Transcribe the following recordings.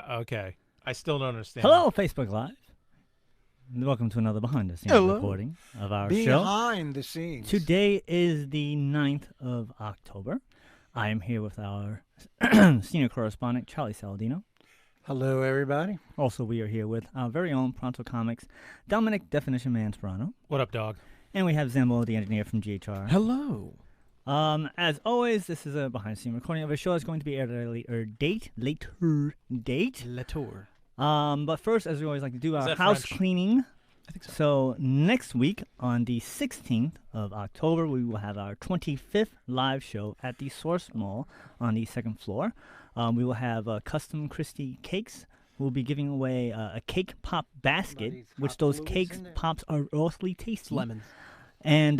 Okay. I still don't understand. Hello, Facebook Live. Welcome to another behind-the-scenes recording of our show. Behind the scenes. Today is the 9th of October. I am here with our senior correspondent, Charlie Saladino. Hello, everybody. Also, we are here with our very own Pronto Comics, Dominic Definition Man Sperano. What up, dog? And we have Zambo, the engineer from GHR. Hello. As always, this is a behind-the-scenes recording of a show that's going to be aired at a later date. Latour. But first, as we always like to do, Is our that house French? cleaning. I think so. So next week, on the 16th of October, we will have our 25th live show at the Source Mall on the second floor. We will have Custom Christie cakes. We'll be giving away a cake pop basket, Somebody's which hot those glues cakes in there. pops are awfully tasty. Lemons. And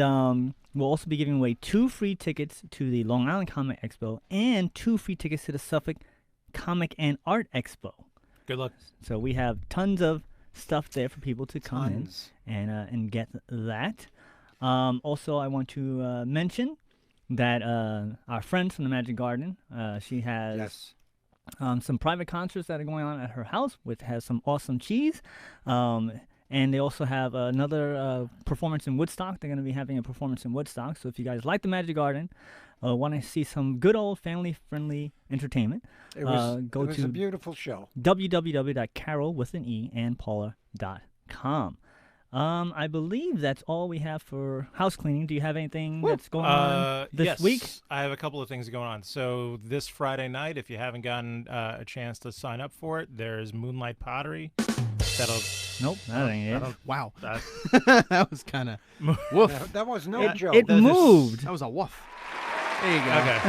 we'll also be giving away 2 free tickets to the Long Island Comic Expo and 2 free tickets to the Suffolk Comic and Art Expo. Good luck. So we have tons of stuff there for people to come Tons. in and get that. Also, I want to mention that our friend from the Magic Garden, she has Yes. some private concerts that are going on at her house, which has some awesome cheese. And they also have another performance in Woodstock. They're going to be having a performance in Woodstock. So if you guys like the Magic Garden, want to see some good old family-friendly entertainment, It was, go it was to a beautiful show. www.carol.com. I believe that's all we have for house cleaning. Do you have anything that's going on this yes, week? I have a couple of things going on. So this Friday night, if you haven't gotten a chance to sign up for it, there's Moonlight Pottery. That'll Nope, that ain't it. Wow. that, That was kind of woof. That was no joke. It That is- moved. That was a woof. There you go. okay.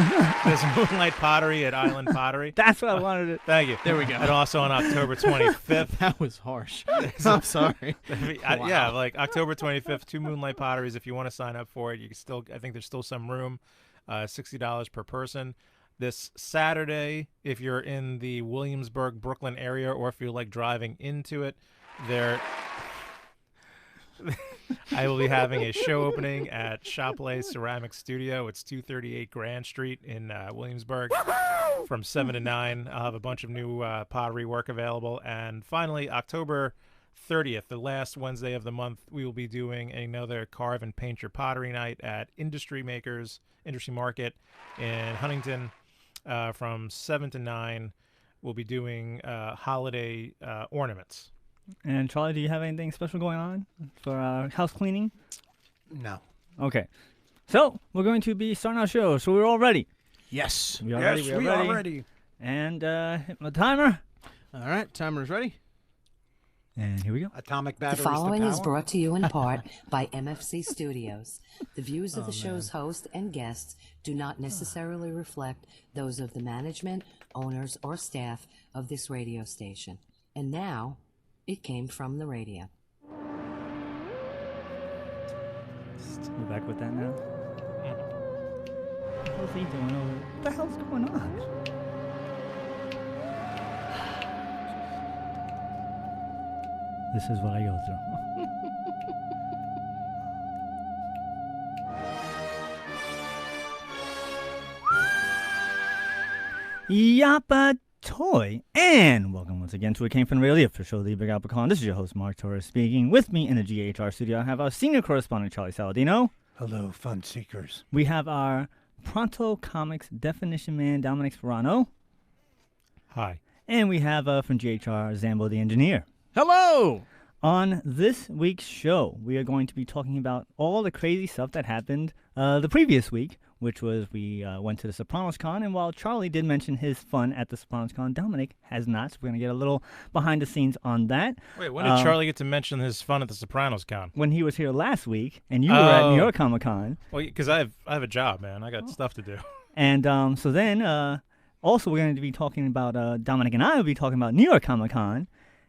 There's Moonlight Pottery at Island Pottery. That's what I wanted to. Thank you. There we go. And also on October 25th. That was harsh. I'm sorry. Yeah, like October 25th, 2 Moonlight Potteries. If you want to sign up for it, you can still. I think there's still some room. $60 per person. This Saturday, if you're in the Williamsburg, Brooklyn area, or if you like driving into it, there. I will be having a show opening at Choplay Ceramic Studio. It's 238 Grand Street in Williamsburg from 7 to 9. I'll have a bunch of new pottery work available. And finally, October 30th, the last Wednesday of the month, we will be doing another Carve and Paint Your Pottery Night at Industry Market in Huntington from 7 to 9. We'll be doing holiday ornaments. And Charlie, do you have anything special going on for house cleaning? No. Okay. So we're going to be starting our show. So we're all ready. Yes. We are Yes, ready. we are ready. And hit my timer. All right. Timer's ready. And here we go. Atomic The batteries. following to is power. brought to you in part by MFC Studios. The views of the show's host and guests do not necessarily reflect those of the management, owners, or staff of this radio station. And now, it came from the radio. We're back with that now. What's he doing over? What the hell's going on? This is what I go through. Yappa Toy, and welcome once again to It Came From the Radio, the official of the Big Apple Con. This is your host, Mark Torres, speaking. With me in the GHR studio, I have our senior correspondent, Charlie Saladino. Hello, fun seekers. We have our Pronto Comics Definition Man, Dominic Sperano. Hi. And we have from GHR, Zambo the engineer. Hello. On this week's show, we are going to be talking about all the crazy stuff that happened the previous week, which was we went to the Sopranos Con, and while Charlie did mention his fun at the Sopranos Con, Dominic has not, so we're going to get a little behind the scenes on that. Wait, when did Charlie get to mention his fun at the Sopranos Con? When he was here last week, and you were at New York Comic Con. Well, because I have a job, man. I got stuff to do. And so then, also we're going to be talking about, Dominic and I will be talking about New York Comic Con,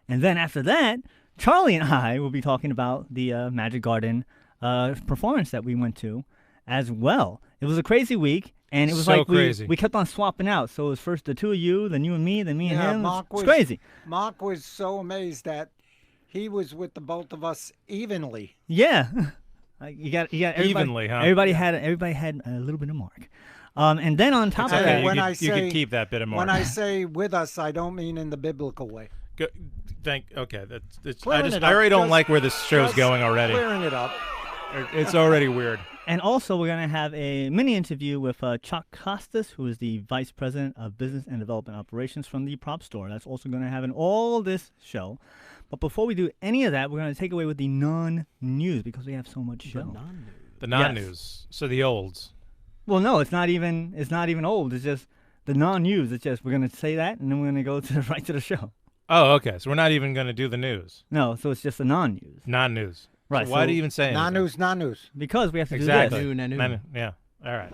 and then after that, Charlie and I will be talking about the Magic Garden performance that we went to as well. It was a crazy week, and it was So like crazy. we kept on swapping out. So it was first the two of you, then you and me, then me and Yeah, him. Mark It's was- crazy. Mark was so amazed that he was with the both of us evenly. Yeah. You got everybody, Evenly, huh? Everybody had a little bit of Mark. And then on top It's of okay. that, when you I could, you could say- keep that bit of mark. When I say with us, I don't mean in the biblical way. Okay, that's. Clearing it I already up, don't just- like where this show's just going already. Clearing it up. It's already weird. and also we're gonna have a mini interview with Chuck Costas, who is the vice president of business and development operations from the Prop Store. That's also gonna have in all this show. But before we do any of that, we're gonna take away with the non-news because we have so much show. The non-news, so the olds. Well, no, it's not even old. It's just the non-news. It's just we're gonna say that, and then we're gonna go to right to the show. Oh, okay. So we're not even going to do the news. No, so it's just the non-news. Non-news. Right, So why so- do you even say anything? Non-news, non-news. Because we have to Exactly. do this. Nanu. Yeah. All right.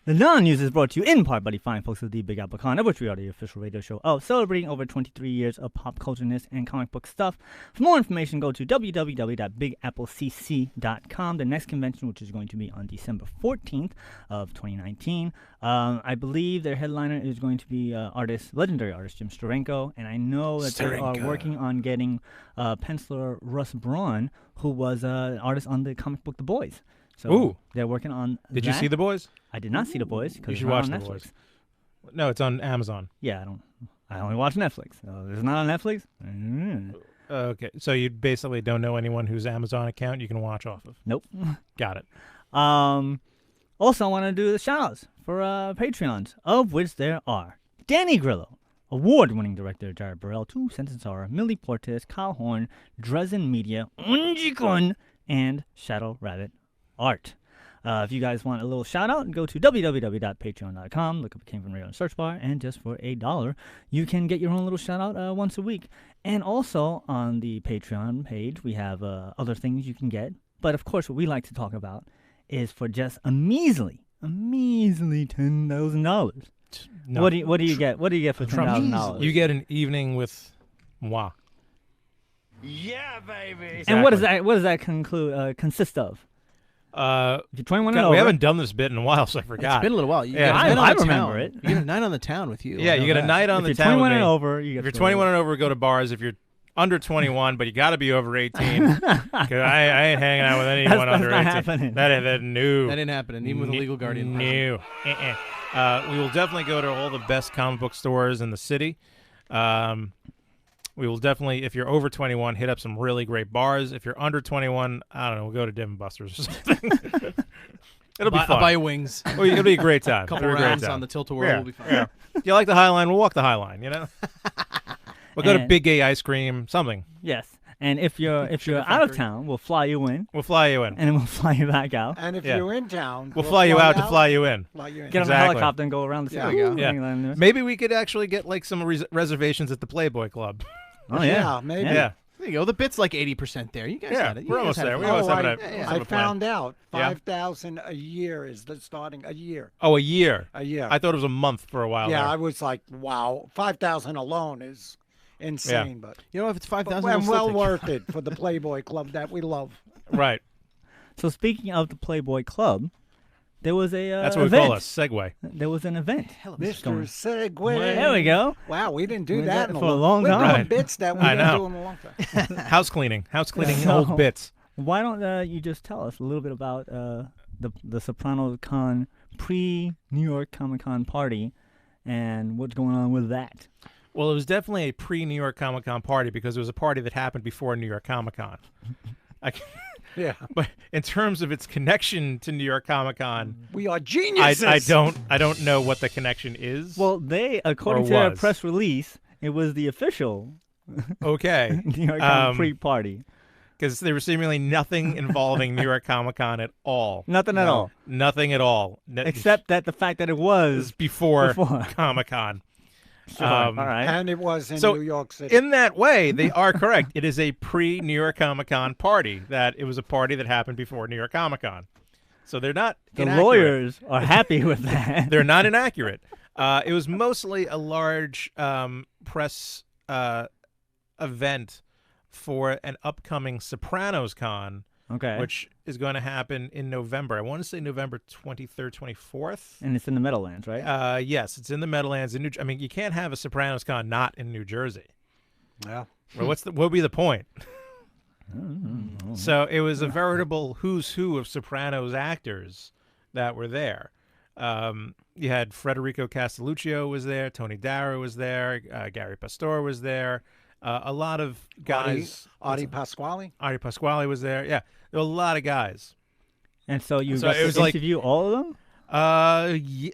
The non-news is brought to you in part by the fine folks of the Big Apple Con, of which we are the official radio show of, celebrating over 23 years of pop cultureness and comic book stuff. For more information, go to www.bigapplecc.com. The next convention, which is going to be on December 14th of 2019, I believe their headliner is going to be legendary artist Jim Steranko, and I know that they are working on getting penciler Russ Braun, who was an artist on the comic book The Boys. So Ooh. they're working on Did you that. see The Boys? I did not see The Boys because You it's should not watch on The Netflix. Boys. No, it's on Amazon. Yeah, I only watch Netflix. So if it's not on Netflix. Okay. So you basically don't know anyone whose Amazon account you can watch off of. Nope. Got it. Also, I want to do the shout-outs for Patreons, of which there are Danny Grillo, award-winning director Jared Burrell, 2 Sentence Horror, Millie Portes, Kyle Horn, Dresden Media, Unjikun, and Shadow Rabbit Art. If you guys want a little shout-out, go to www.patreon.com, look up Came From Radio in the search bar, and just for $1, you can get your own little shout-out once a week. And also, on the Patreon page, we have other things you can get. But, of course, what we like to talk about is for just a measly $10,000. No. What do you get? What do you get for $10,000? You get an evening with moi. And what does that consist of? If you're 21 and God, over, we haven't done this bit in a while, so I forgot. It's been a little while. You Yeah. get a I- night on I the remember town. it. You get a night on the town with you. Yeah, I you know get a that. night on if the you're town 21 with and me. over, you get If you're to 21 and over, go to bars. If you're under 21, but you got to be over 18. 'Cause I ain't hanging out with anyone That's under not 18. happening. That new. That didn't happen, and even with a legal guardian. No. We will definitely go to all the best comic book stores in the city. We will definitely, if you're over 21, hit up some really great bars. If you're under 21, I don't know, we'll go to Dave and Buster's or something. It'll be I'll fun. buy you wings. It'll be a great time. Couple It'll be a great rounds time. on the tilt-a-whirl Yeah, will be fun. yeah. If you like the High Line, we'll walk the High Line, you know? We'll go to And- Big Gay Ice Cream, something. Yes. And if you're out of town, we'll fly you in, We'll fly you in. and then we'll fly you back out. And if Yeah. you're in town, We'll fly you out to fly you in. Fly you in. Get on Exactly. a helicopter and go around the Yeah, city. there you go. Yeah. Maybe we could actually get like some reservations at the Playboy Club. Oh Yeah, yeah. maybe. Yeah. There you go. The bit's like 80% there. You guys Yeah, got it. You we're guys almost had there. it. We almost Oh, have I, it. I have a plan. found out Yeah. 5,000 a year is the starting a year. Oh, a year. A year. I thought it was a month for a while. yeah, there. I was like, wow, 5,000 alone is insane, but You know, if it's 5,000, well, we'll still take worth it for the Playboy Club that we love. Right. So speaking of the Playboy Club, there was a That's what we event. call a segue. There was an event. Mr. going- Segway. There we go. Wow, we didn't do We that did in for a long We're time. doing bits that we I didn't know. do in a long time. House cleaning So- old bits. Why don't you just tell us a little bit about the Sopranos Con pre-New York Comic Con party and what's going on with that? Well, it was definitely a pre-New York Comic Con party because it was a party that happened before New York Comic Con. Yeah, But in terms of its connection to New York Comic Con, we are geniuses. I don't know what the connection is. Well, they, according Or to their was. press release, it was the official okay, New York Comic Um, pre-party. because there was seemingly nothing involving New York Comic Con at all. Nothing at No. all, Nothing at all. except that the fact that it it was was before before. Comic Con. Sure. All right. And it was in So, New York City. In that way, they are correct. It is a pre-New York Comic Con party. That it was a party that happened before New York Comic Con. So they're not The inaccurate. lawyers are happy with that. They're not inaccurate. It was mostly a large press event for an upcoming Sopranos Con, Okay. which is going to happen in November. I want to say November 23rd, 24th. And it's in the Meadowlands, right? Yes, it's in the Meadowlands. I mean, you can't have a Sopranos Con not in New Jersey. yeah. Well, what would be the point? So it was a veritable who's who of Sopranos actors that were there. You had Federico Castelluccio was there, Tony Darrow was there, Gary Pastore was there, a lot of guys. Audie Pasquale. Artie Pasquale was there. Yeah, there were a lot of guys. And so you So got it to was like- interview all of them?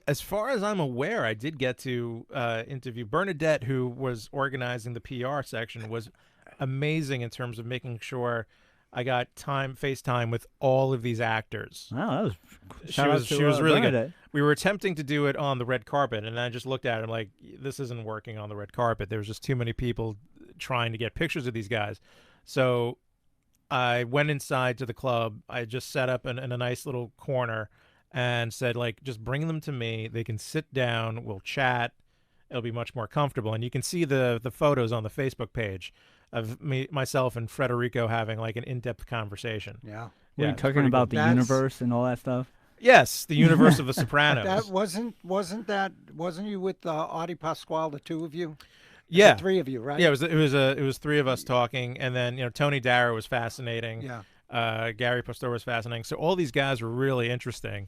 As far as I'm aware, I did get to interview Bernadette, who was organizing the PR section, was amazing in terms of making sure I got FaceTime with all of these actors. Wow, that was She was really good. Bernadette. We were attempting to do it on the red carpet, and I just looked at it like, this isn't working on the red carpet. There was just too many people trying to get pictures of these guys. So I went inside to the club. I just set up in a nice little corner and said, like, just bring them to me. They can sit down. We'll chat. It'll be much more comfortable. And you can see the photos on the Facebook page of myself and Federico having like an in-depth conversation. Yeah. Were Yeah, you it's talking pretty about cool. the That's- universe and all that stuff? Yes, the universe of The Sopranos. That wasn't you with Audie Pasquale, the two of you? Yeah, The three of you, right? yeah. It was three of us talking, and then Tony Darrow was fascinating. Yeah. Gary Pastore was fascinating. So all these guys were really interesting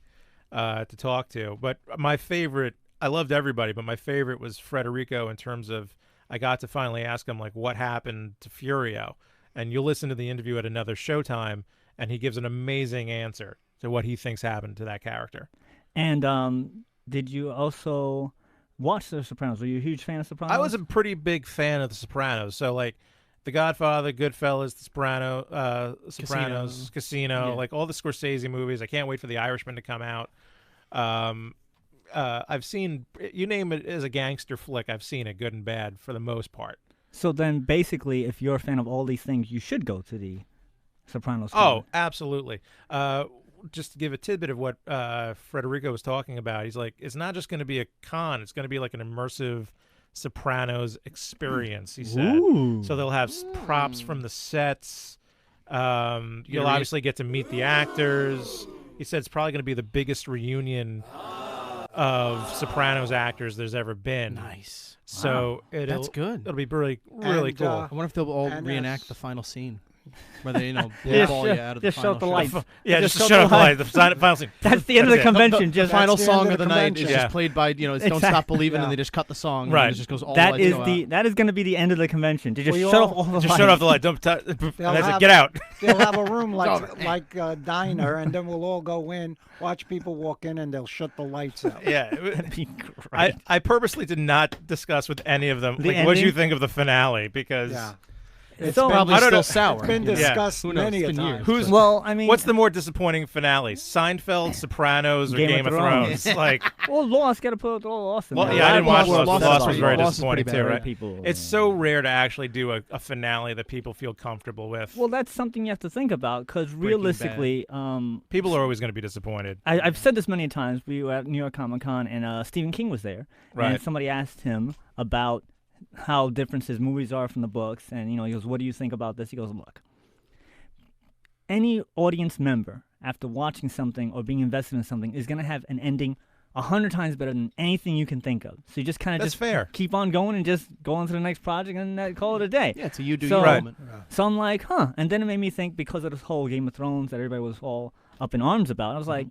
to talk to. But my favorite, I loved everybody, but my favorite was Federico in terms of I got to finally ask him like what happened to Furio, and you'll listen to the interview at another Showtime, and he gives an amazing answer to what he thinks happened to that character. And did you also watch The Sopranos? Were you a huge fan of Sopranos? I was a pretty big fan of The Sopranos. So like The Godfather, Goodfellas, The Sopranos, Casino, Yeah. like all the Scorsese movies. I can't wait for The Irishman to come out. I've seen, you name it as a gangster flick, I've seen it, good and bad for the most part. So then, basically, if you're a fan of all these things, you should go to the Sopranos. Oh, absolutely. Just to give a tidbit of what Federico was talking about, he's like, it's not just going to be a con, it's going to be like an immersive Sopranos experience, he said. Ooh. So they'll have props from the sets. You'll obviously get to meet the actors. He said it's probably going to be the biggest reunion of Sopranos actors there's ever been. Nice. So That's good. It'll be really, really And, cool. I wonder if they'll all And, reenact s- the final scene, where they Yeah. ball you out of the Just final shut the shot. lights. Yeah, Just just to shut shut off the the light. light. The final scene. That's the end of the That's it. convention. The Just final the end song of of the the night is convention. Yeah. just played by Don't Exactly. Stop Believing, Yeah. and they just cut the song. Right. And it just goes all that the is lights go out. that is going to be the end of the convention. To just We shut all- off all the Just lights. shut off the light. Don't touch. And that's it. have- Get out. They'll have a room like a diner, and then we'll all go in, watch people walk in, and they'll shut the lights out. Yeah. That'd be great. I purposely did not discuss with any of them The like what you ending? think of the finale because Yeah. It's been- Probably I don't still know. sour. It's been you know? discussed Who knows? many It's a been time. years. Who's- well, I mean, what's the more disappointing finale? Seinfeld, Sopranos, or Game of Thrones? Like, well, Lost got to put Lost in well, there. yeah, I didn't watch Lost- Lost. Lost Lost was is very pretty- Lost is disappointing pretty too, bad. right? People, It's so rare to actually do a finale that people feel comfortable with. well, that's something you have to think about because realistically, People are always going to be disappointed. I've said this many times. We were at New York Comic Con, and Stephen King was there. Right. And somebody asked him about how different his movies are from the books, and he goes, "What do you think about this?" He goes, "Look, any audience member after watching something or being invested in something is going to have an ending 100 times better than anything you can think of. So you just kind of That's just fair. keep on going and just go on to the next project and call it a day." Yeah, so you do So- your Right. moment. So I'm like, huh. And then it made me think, because of this whole Game of Thrones that everybody was all up in arms about, I was like,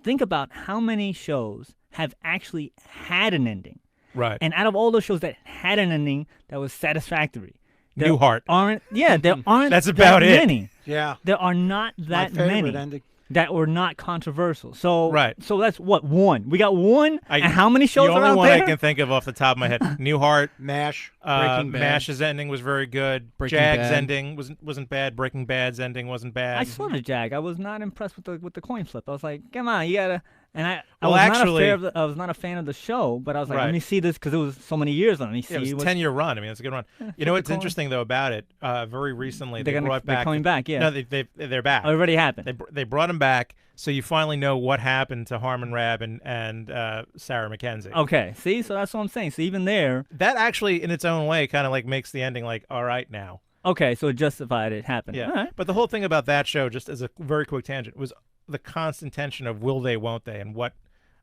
think about how many shows have actually had an ending. Right. And out of all those shows that had an ending that was satisfactory, there Newhart. aren't That's that about it. many. Yeah. There are not that My favorite many ending. that were not controversial. So Right. So that's what, one. We got one. I- and how many shows The are only out one there? I can think of off the top of my head, Newhart. MASH. Breaking Bad. Mash's ending was very good. Breaking Jag's Bad. ending wasn't bad. Breaking Bad's ending wasn't bad. I saw the Jag. I was not impressed with the coin flip. I was like, come on, you gotta. And I Well, was actually- I was not a fan of the show, but I was like, Right. let me see this because it was so many years. Let me see. Yeah, it was a what's- 10-year run. I mean, it's a good run. You know flip what's the coin. interesting though about it? Very recently, They're brought they're back. coming back. Yeah, No, they're back. it already happened. They brought him back, so you finally know what happened to Harmon Rabb and Sarah McKenzie. Okay, see, so that's what I'm saying. So even there, That actually, in its own way, kind of like makes the ending like, all right now. okay, so it justified it happened. Yeah. All right. But the whole thing about that show, just as a very quick tangent, was the constant tension of will they, won't they, and what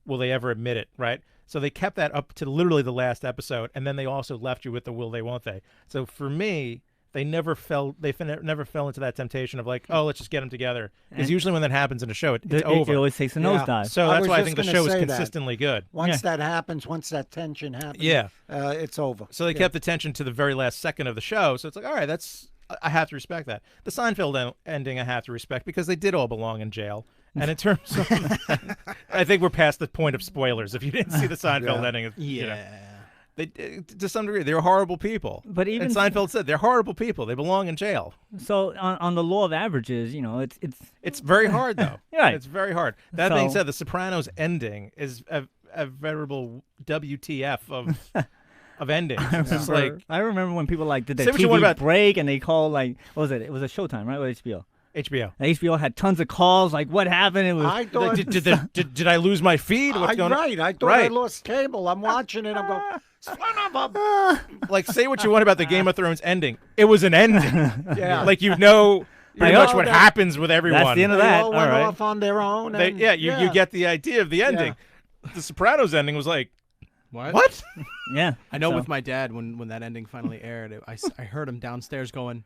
will they ever admit it, right? So they kept that up to literally the last episode, and then they also left you with the will they, won't they. So for me, they never fell into that temptation of like, oh, let's just get them together. Because usually when that happens in a show, it's over. It always takes a nosedive. So I that's was why I just think the gonna show is say that. consistently good. Once that happens, once that tension happens, it's over. So they kept the tension to the very last second of the show. So it's like, all right, I have to respect that. The Seinfeld ending I have to respect because they did all belong in jail. And in terms of, I think we're past the point of spoilers. If you didn't see the Seinfeld ending, you know, they, to some degree, they're horrible people. But even and Seinfeld said they're horrible people. They belong in jail. So on the law of averages, you know, It's very hard though. Right. It's very hard. That being So- said, the Sopranos ending is a veritable WTF of endings. It's just like I remember when people like did their Say what you want TV about- break and they called like what was it? It was a Showtime, right? Or HBO. HBO. And HBO had tons of calls. Like what happened? It was I thought, Did I lose my feed? What's going on? I thought I lost cable. I'm watching it. I'm going, son of a. Like, say what you want about the Game of Thrones ending. It was an ending. Yeah. Like, you know pretty I much know what that- happens with everyone. That's the end of They that. all went right. off on their own. They, And, you get the idea of the ending. The Sopranos ending was like, what? Yeah. I know So- with my dad when that ending finally aired, I heard him downstairs going,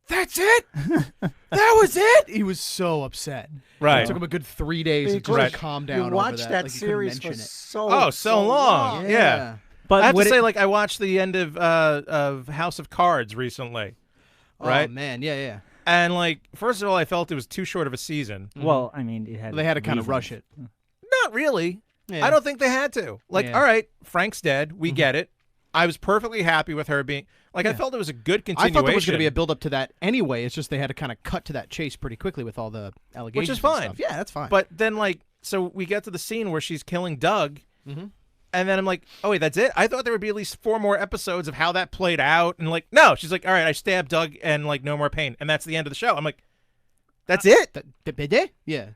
That's it? "That was it." He was so upset. Right. It took him a good 3 days Because to calm down. You over watched that, that like, he couldn't series for mention it. so long. Yeah. But I have to would say, it- like, I watched the end of House of Cards recently. Right? Oh man, yeah. And, like, first of all, I felt it was too short of a season. well, I mean, it had. They had to kind of reasons. rush it. Not really. Yeah. I don't think they had to. Like, Yeah. all right, Frank's dead. We get it. I was perfectly happy with her being like. I felt it was a good I continuation. thought there was going to be a build up to that anyway. It's just they had to kind of cut to that chase pretty quickly with all the allegations. Which is and fine. stuff. Yeah, that's fine. But then, like, so we get to the scene where she's killing Doug, and then I'm like, oh wait, that's it? I thought there would be at least 4 more episodes of how that played out, and like, no, she's like, all right, I stabbed Doug, and like, no more pain, and that's the end of the show. I'm like, that's it? Yeah.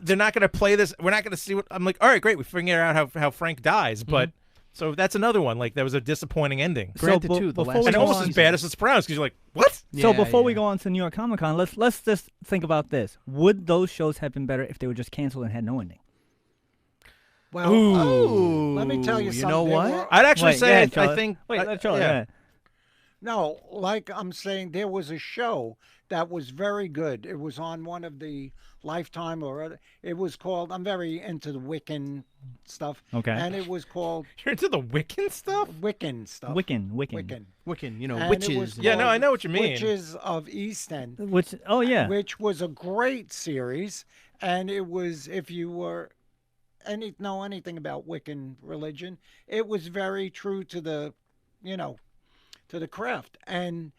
They're not going to play this. We're not going to see what. I'm like, all right, great, we figured out how Frank dies, but. So that's another one. Like, that was a disappointing ending. Granted, bu- too, the before last we And go almost on- as bad as The Sopranos, because you're like, what? So Yeah, before we yeah. go on to New York Comic Con, let's just think about this. Would those shows have been better if they were just canceled and had no ending? Well, let me tell you something. You know There what? were- I'd actually Wait, go say, ahead, I Charlie. think. Wait, let Charlie. yeah. go ahead. No, like I'm saying, there was a show that was very good. It was on one of the Lifetime or other. It was called. I'm very into the Wiccan stuff. Okay. And it was called You're into the Wiccan stuff? Wiccan stuff. Wiccan. Wiccan, you know, And it witches. was Yeah, no, I know what you mean. Witches of East End, Which? Oh yeah. which was a great series, and it was if you were know anything about Wiccan religion, it was very true to the, to the craft. And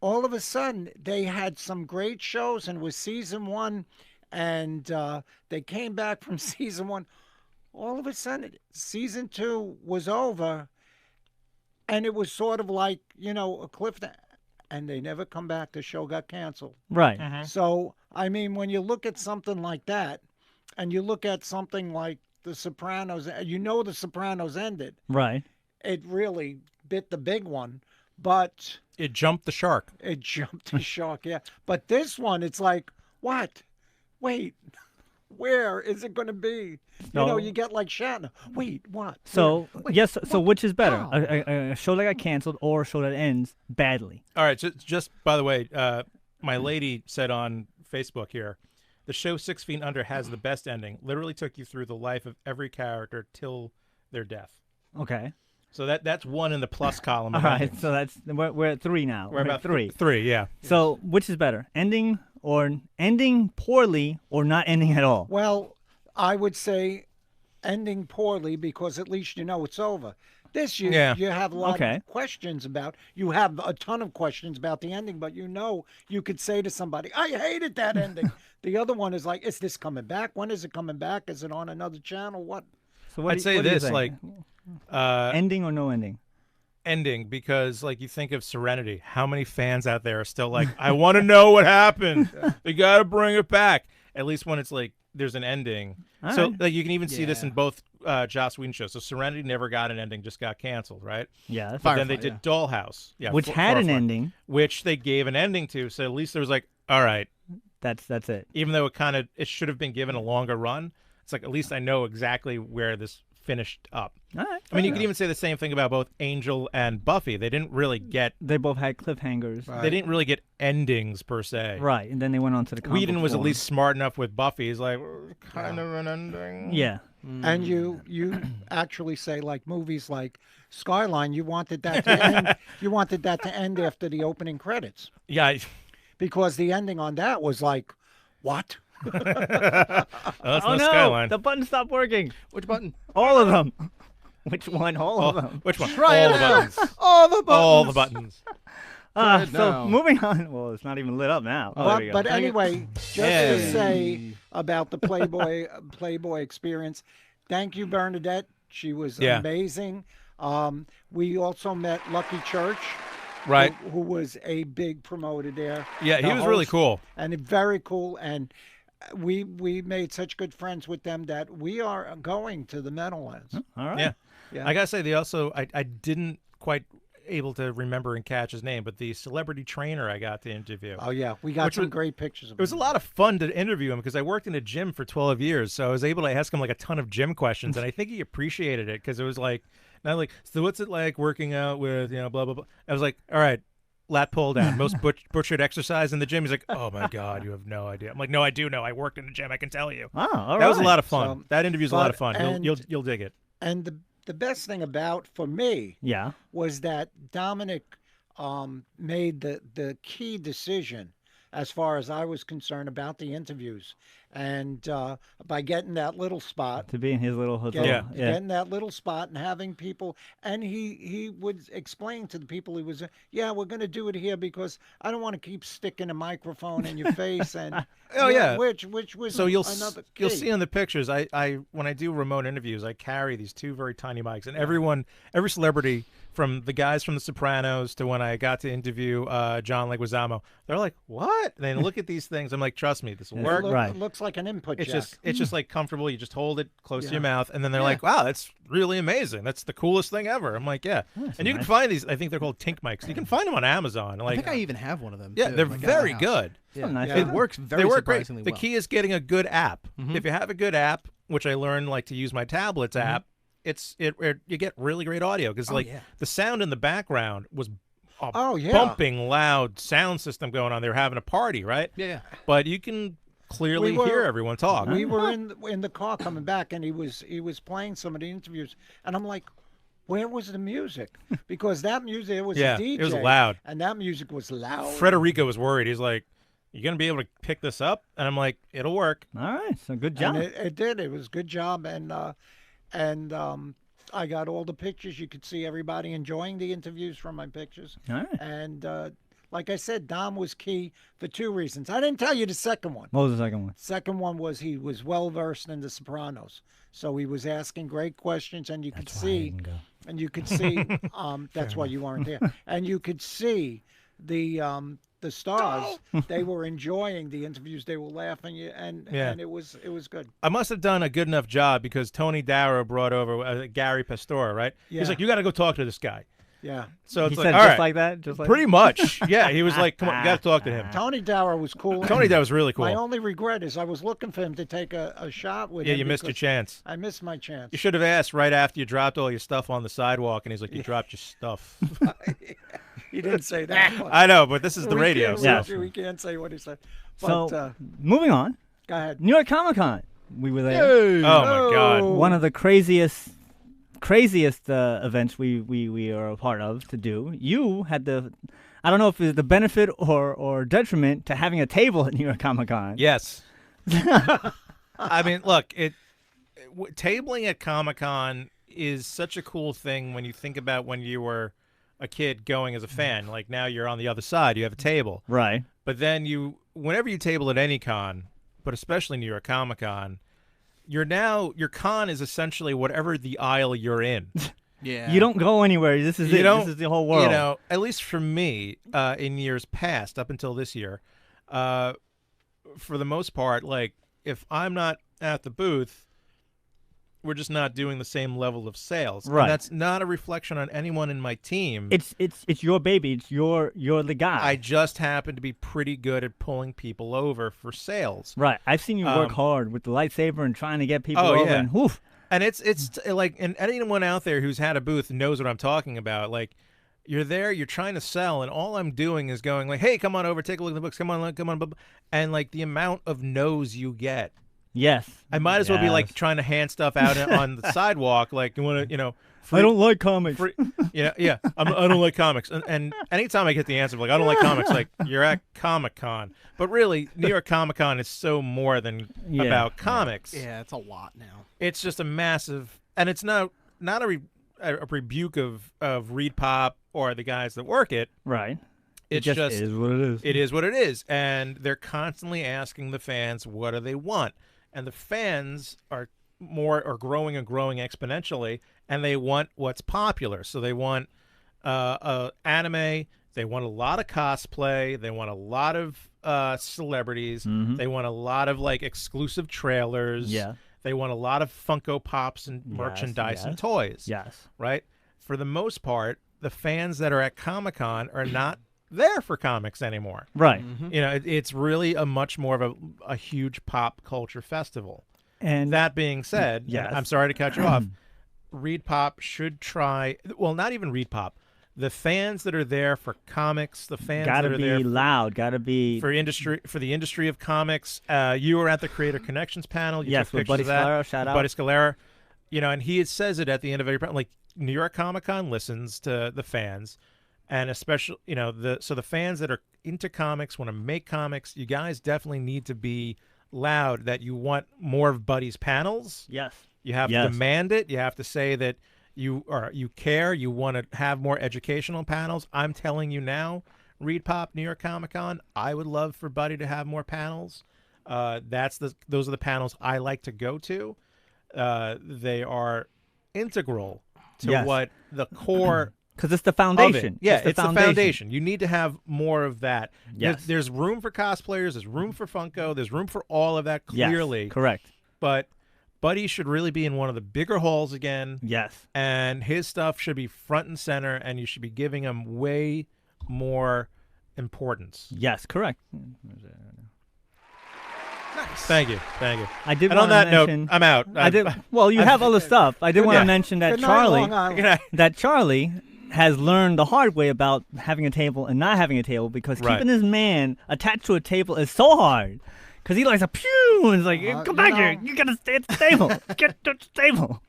all of a sudden, they had some great shows, and it was season 1, and they came back from season 1. All of a sudden, season 2 was over, and it was sort of like, a cliff, and they never come back. The show got canceled. Right. So, I mean, when you look at something like that, and you look at something like The Sopranos, The Sopranos ended. Right. It really bit the big one, but It jumped the shark. it jumped the shark, yeah. But this one, it's like, what? Wait, where is it going to be? So- You get like Shatner. Wait, what? So Where? Wait, yes. So what? which is better, How? a show that got canceled or a show that ends badly? All right, just by the way, my lady said on Facebook here, the show 6 Feet Under has the best ending. Literally took you through the life of every character till their death. Okay. So that's one in the plus column. All of right. endings. So we're at 3 now. We're about at 3. 3, yeah. So which is better, ending poorly or not ending at all? Well, I would say ending poorly because at least it's over. This you have a lot of questions about. You have a ton of questions about the ending, but you could say to somebody, I hated that ending. The other one is like, is this coming back? When is it coming back? Is it on another channel? What? So what I'd do- say what do you this, think? like, ending or no ending? ending, because like you think of Serenity, how many fans out there are still like, I want to know what happened. They got to bring it back. At least when it's like there's an ending. All So right. like you can even see this in Yeah. both Joss Whedon shows. So Serenity never got an ending, just got canceled, right? Yeah. That's But Firefly, then they did Dollhouse, which had an Firefly, ending. which they gave an ending to. So at least there was like, all right, That's it. even though it should have been given a longer run. It's like, at least I know exactly where this finished up. All right. I mean, you fair could even say the same thing about both Angel and Buffy. They didn't really get They both had cliffhangers. they didn't really get endings per se. Right, and then they went on to the comic Whedon book was at form. least smart enough with Buffy. He's like, kind of an ending. Yeah. And you actually say, like movies like Skyline, you wanted that to end. You wanted that to end after the opening credits, Yeah. because the ending on that was like, what? That's Oh no no! Skyline. The button stopped working. Which button? All of them. Which one? All of them. Which one? Try All it the out. buttons. All the buttons. All the buttons. it So now. moving on. Well, it's not even lit up now. Oh, there we go. But anyway, just to Hey. say about the Playboy experience, thank you, Bernadette. She was Yeah. amazing. We also met Lucky Church, Right. who was a big promoter there. Yeah, he the was really host, cool. and very cool. And we made such good friends with them that we are going to the Meadowlands. All right. Yeah. Yeah. I gotta say, they also I didn't quite able to remember and catch his name, but the celebrity trainer I got to interview. Oh yeah, we got Which some was- great pictures of It was a him. lot of fun to interview him because I worked in a gym for 12 years, so I was able to ask him like a ton of gym questions, and I think he appreciated it because it was like, not like, so what's it like working out with, blah blah blah. I was like, all right, lat pull down, most butchered exercise in the gym. He's like, oh my god, you have no idea. I'm like, no, I do know. I worked in the gym. I can tell you. Oh, all right. That was a lot of fun. So- that interview's a lot but- of fun. and- You'll dig it. And the best thing about for me Yeah. was that Dominic made the key decision as far as I was concerned about the interviews. And by getting that little spot, To be in his little hotel. getting, Yeah. getting that little spot and having people, and he would explain to the people he was, yeah, we're going to do it here because I don't want to keep sticking a microphone in your face. And Oh, yeah. which was So you'll another you'll key. see on the pictures. I when I do remote interviews, I carry these two very tiny mics, and every celebrity, from the guys from The Sopranos to when I got to interview John Leguizamo, they're like, "What?" And they look at these things. I'm like, "Trust me, this will It work." Right. looks like an input It's jack. just like comfortable. You just hold it close to Yeah. your mouth, and then they're Yeah. like, "Wow, that's really amazing. That's the coolest thing ever." I'm like, "Yeah." That's And you can nice. find these. I think they're called Tink mics. You can find them on Amazon. I Like, think I even have one of them. yeah, too, they're like, at my very house. good. Yeah. nice. Yeah. It works very They work great. surprisingly The well. key is getting a good app. Mhm. If you have a good app, which I learned like to use my tablets app, you get really great audio because like yeah. the sound in the background was a Oh, yeah. bumping loud sound system going on. They were having a party, right? Yeah. But you can clearly We were- hear everyone talk. We were in the car coming back, and he was playing some of the interviews, and I'm like, where was the music? Because that music, it was Yeah, a DJ, it was loud. and that music was loud. Frederico was worried. He's like, "You gonna be able to pick this up?" And I'm like, "It'll work." All right. So good and job. it did. It was a good job, and I got all the pictures. You could see everybody enjoying the interviews from my pictures. All right. And like I said, Dom was key for two reasons. I didn't tell you the second one. What was the second one? Second one was he was well versed in The Sopranos, so he was asking great questions, and you could see, that's why you weren't there, and you could see the stars. They were enjoying the interviews. They were laughing, and Yeah. and it was good. I must have done a good enough job because Tony Dower brought over Gary Pastor, right? Yeah. He's like, "You got to go talk to this guy." Yeah. So He it's said like, all just right, like that? Just like pretty much. Yeah, he was like, "Come on, you got to talk to him." Tony Dower was cool. Tony Dower was really My cool. only regret is I was looking for him to take a shot with Yeah, him. you missed your because chance. I missed my chance. You should have asked right after you dropped all your stuff on the sidewalk, and he's like, "You dropped your stuff." He didn't say that. but I know, but this is the we radio. can't- So. we can't say what he said. So, But moving on. go ahead. New York Comic Con. We were there. Oh my God! One of the craziest events we are a part of to do. You had the, I don't know if it's the benefit or detriment to having a table at New York Comic Con. Yes. I mean, look, tabling at Comic-Con is such a cool thing when you think about when you were a kid going as a fan. Like now you're on the other side, you have a table. Right. But then whenever you table at any con, but especially New York Comic-Con, your con is essentially whatever the aisle you're in. Yeah. You don't go anywhere. This is You it. don't- This is the whole world. You know, at least for me, in years past, up until this year, for the most part, like if I'm not at the booth, we're just not doing the same level of sales. Right. And that's not a reflection on anyone in my team. It's your baby. It's you're the guy. I just happen to be pretty good at pulling people over for sales. Right. I've seen you work Um, hard with the lightsaber and trying to get people oh, over. yeah. And woof, And it's like, and anyone out there who's had a booth knows what I'm talking about. Like, you're there, you're trying to sell, and all I'm doing is going like, "Hey, come on over, take a look at the books. Come on, blah, blah." And like the amount of no's you get, Yes. I might as well be like Yes. trying to hand stuff out on the sidewalk. Like, you want to, I don't like comics. free, yeah. I don't like comics, and anytime I get the answer like I don't like comics, like you're at Comic-Con, but really New York Comic-Con is so more than Yeah. about comics. Yeah, it's a lot now. It's just a massive, and it's not a rebuke of Reed Pop or the guys that work it. Right. It's It just is what it is. It is what it is, and they're constantly asking the fans what do they want, and the fans are growing and growing exponentially, and they want what's popular. So they want anime. They want a lot of cosplay. They want a lot of celebrities. They want a lot of like exclusive trailers. Yeah. They want a lot of Funko Pops and merchandise and yes. toys. Yes. Right? For the most part, the fans that are at Comic-Con are not there for comics anymore. Right. It's really a much more of a huge pop culture festival. And That being said, and Yes. I'm sorry to cut you off, Reed Pop should try, well, not even Reed Pop, the fans that are there for comics, the fans gotta that are be there loud. Gotta be for the industry of comics. You were at the Creator Connections panel. You Yes, took with pictures Buddy of that. Scalera, shout out. Buddy Scalera, and he says it at the end of every panel. Like New York Comic Con listens to the fans, and especially the fans that are into comics want to make comics. You guys definitely need to be loud that you want more of Buddy's panels. yes. You have Yes. to demand it. You have to say that you care. You want to have more educational panels. I'm telling you now, Reed Pop, New York Comic Con. I would love for Buddy to have more panels. Those are the panels I like to go to. They are integral to Yes. what the core Because it's the of foundation. it. Yeah, it's the foundation. You need to have more of that. Yes. There's room for cosplayers. There's room for Funko. There's room for all of that Yes, clearly. correct. But Buddy should really be in one of the bigger halls again, Yes. and his stuff should be front and center, and you should be giving him way more importance. Yes, correct. Nice. Thank you. I did And on want to that mention. note, I'm out. I did. Well, you have other stuff. I did want Yeah. to mention that Good night, Charlie. Long Island. That Charlie has learned the hard way about having a table and not having a table because Right. keeping his man attached to a table is so hard. Because he likes a pew and it's like, come back here. You got to stay at the table. Get to the table.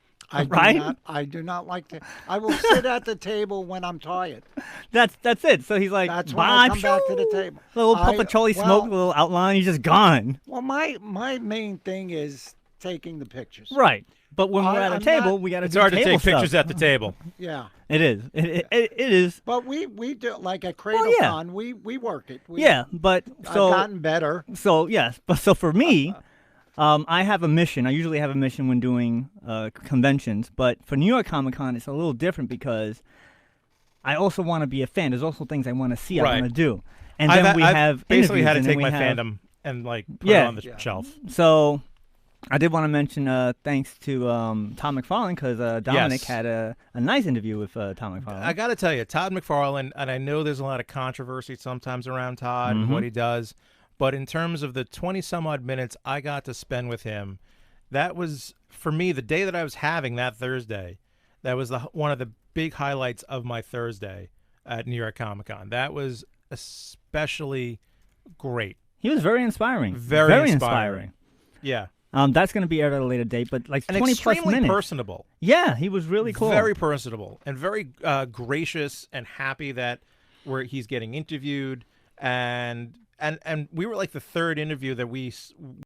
Right? I do not like to. I will sit at the table when I'm tired. That's it. So he's like, That's when bye, I come back to the pew. table. Little puff I- of Charlie well- smoke, little outline. He's just gone. Well, my main thing is taking the pictures. Right. But when we're at a I'm table, not- we got to It's do hard to table take stuff. pictures at the table. Yeah. It is. It is. But we do like at Cradle yeah. Con, we work it. We, Yeah, but I've so gotten better. So yes, but so for me, I have a mission. I usually have a mission when doing conventions, but for New York Comic Con, it's a little different because I also want to be a fan. There's also things I want to see. I Right. want to do, and then we I've have basically had to interviews, and then take we my have- fandom and like put Yeah. it on the shelf. So I did want to mention thanks to Tom McFarlane because Dominic Yes. had a nice interview with Tom McFarlane. I got to tell you, Todd McFarlane, and I know there's a lot of controversy sometimes around Todd and what he does, but in terms of the 20 some odd minutes I got to spend with him, that was for me the day that I was having that Thursday. That was one of the big highlights of my Thursday at New York Comic Con. That was especially great. He was very inspiring. Very inspiring. Yeah. That's going to be aired at a later date, but like And 20 plus extremely minutes. personable. Yeah, he was really cool. Very personable and very gracious and happy that he's getting interviewed and we were like the third interview that we